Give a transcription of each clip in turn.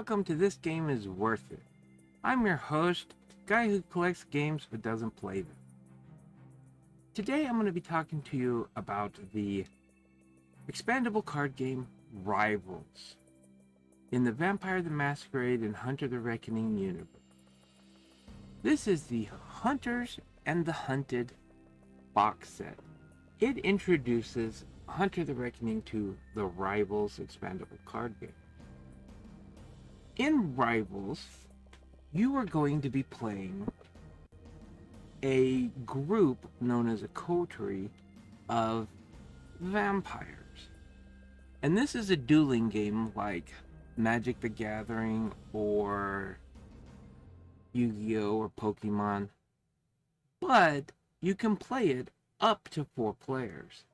welcome to This Game Is Worth It. I'm your host, guy who collects games but doesn't play them. Today I'm going to be talking to you about the expandable card game Rivals in the Vampire the Masquerade and Hunter the Reckoning universe. This is the Hunters and the Hunted box set. It introduces Hunter the Reckoning to the Rivals expandable card game. In Rivals, you are going to be playing a group known as a coterie of vampires. And this is a dueling game like Magic the Gathering or Yu-Gi-Oh! Or Pokemon. But you can play it up to 4 players.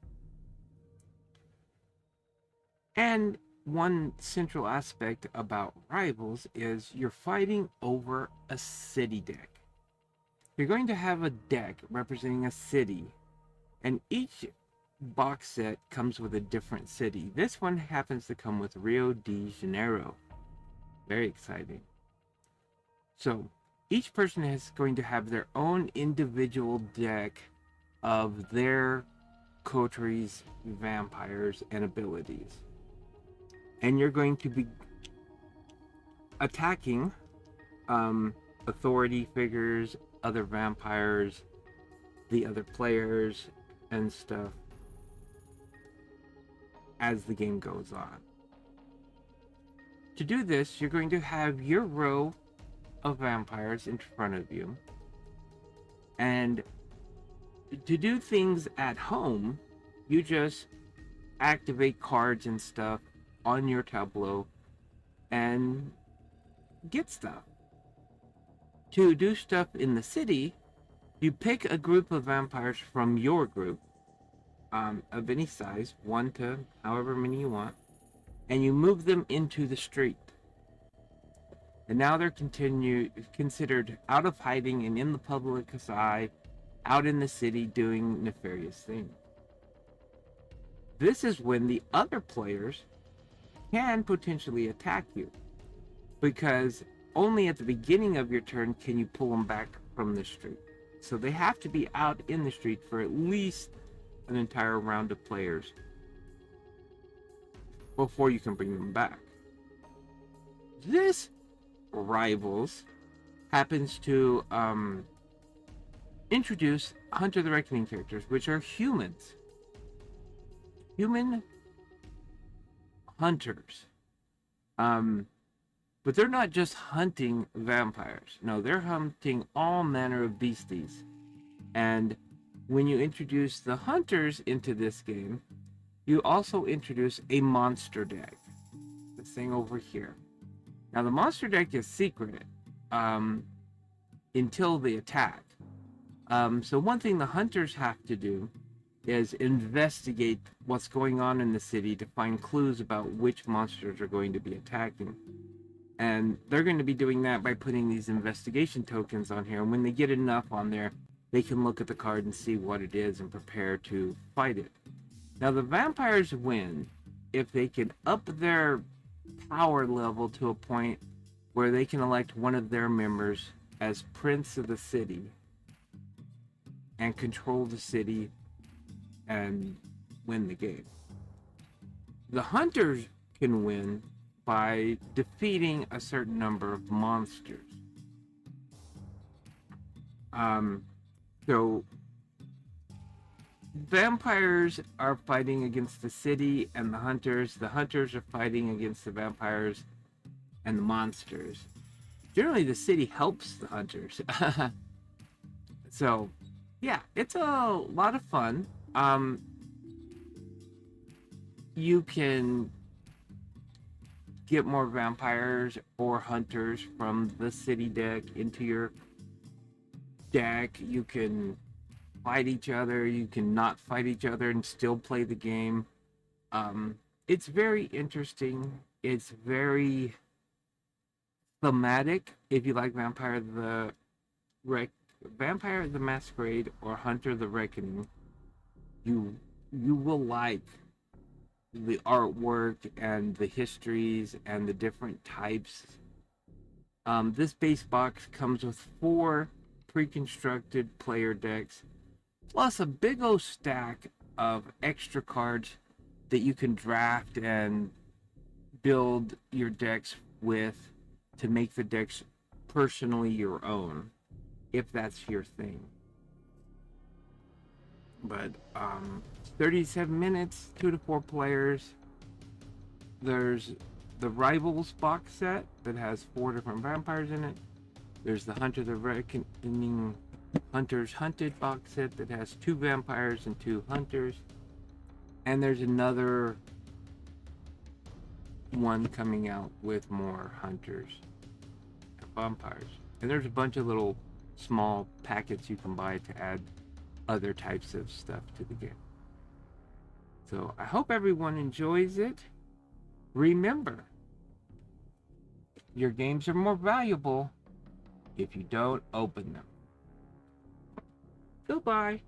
And one central aspect about Rivals is you're fighting over a city deck. You're going to have a deck representing a city, and each box set comes with a different city. This one happens to come with Rio de Janeiro. Very exciting. So each person is going to have their own individual deck of their coteries, vampires, and abilities. And you're going to be attacking authority figures, other vampires, the other players, and stuff as the game goes on. To do this, you're going to have your row of vampires in front of you. And to do things at home, you just activate cards and stuff on your tableau and get stuff. To do stuff in the city, you pick a group of vampires from your group, of any size, 1 to however many you want, and you move them into the street. And now they're considered out of hiding and in the public's eye, out in the city doing nefarious things. This is when the other players can potentially attack you, because only at the beginning of your turn can you pull them back from the street. So they have to be out in the street for at least an entire round of players before you can bring them back. This Rivals happens to introduce Hunter the Reckoning characters, which are humans. Human hunters. But they're not just hunting vampires. No, they're hunting all manner of beasties. And when you introduce the hunters into this game, you also introduce a monster deck. This thing over here. Now the monster deck is secret until they attack. So one thing the hunters have to do is investigate what's going on in the city to find clues about which monsters are going to be attacking. And they're going to be doing that by putting these investigation tokens on here. And when they get enough on there, they can look at the card and see what it is and prepare to fight it. Now the vampires win if they can up their power level to a point where they can elect one of their members as prince of the city and control the city and win the game. The hunters can win by defeating a certain number of monsters. So vampires are fighting against the city and the hunters. The hunters are fighting against the vampires and the monsters. Generally, the city helps the hunters. So, yeah, it's a lot of fun. You can get more vampires or hunters from the city deck into your deck. You can fight each other, you can not fight each other and still play the game. It's very interesting. It's very thematic. If you like Vampire the Masquerade or Hunter the Reckoning, you will like the artwork and the histories and the different types This base box comes with 4 pre-constructed player decks, plus a big old stack of extra cards that you can draft and build your decks with to make the decks personally your own, if that's your thing. But 37 minutes, 2 to 4 players. There's the Rivals box set that has 4 different vampires in it. There's the Hunter the Reckoning Hunters Hunted box set that has 2 vampires and 2 hunters. And there's another one coming out with more hunters and vampires. And there's a bunch of little small packets you can buy to add other types of stuff to the game. So I hope everyone enjoys it. Remember, your games are more valuable if you don't open them. Goodbye.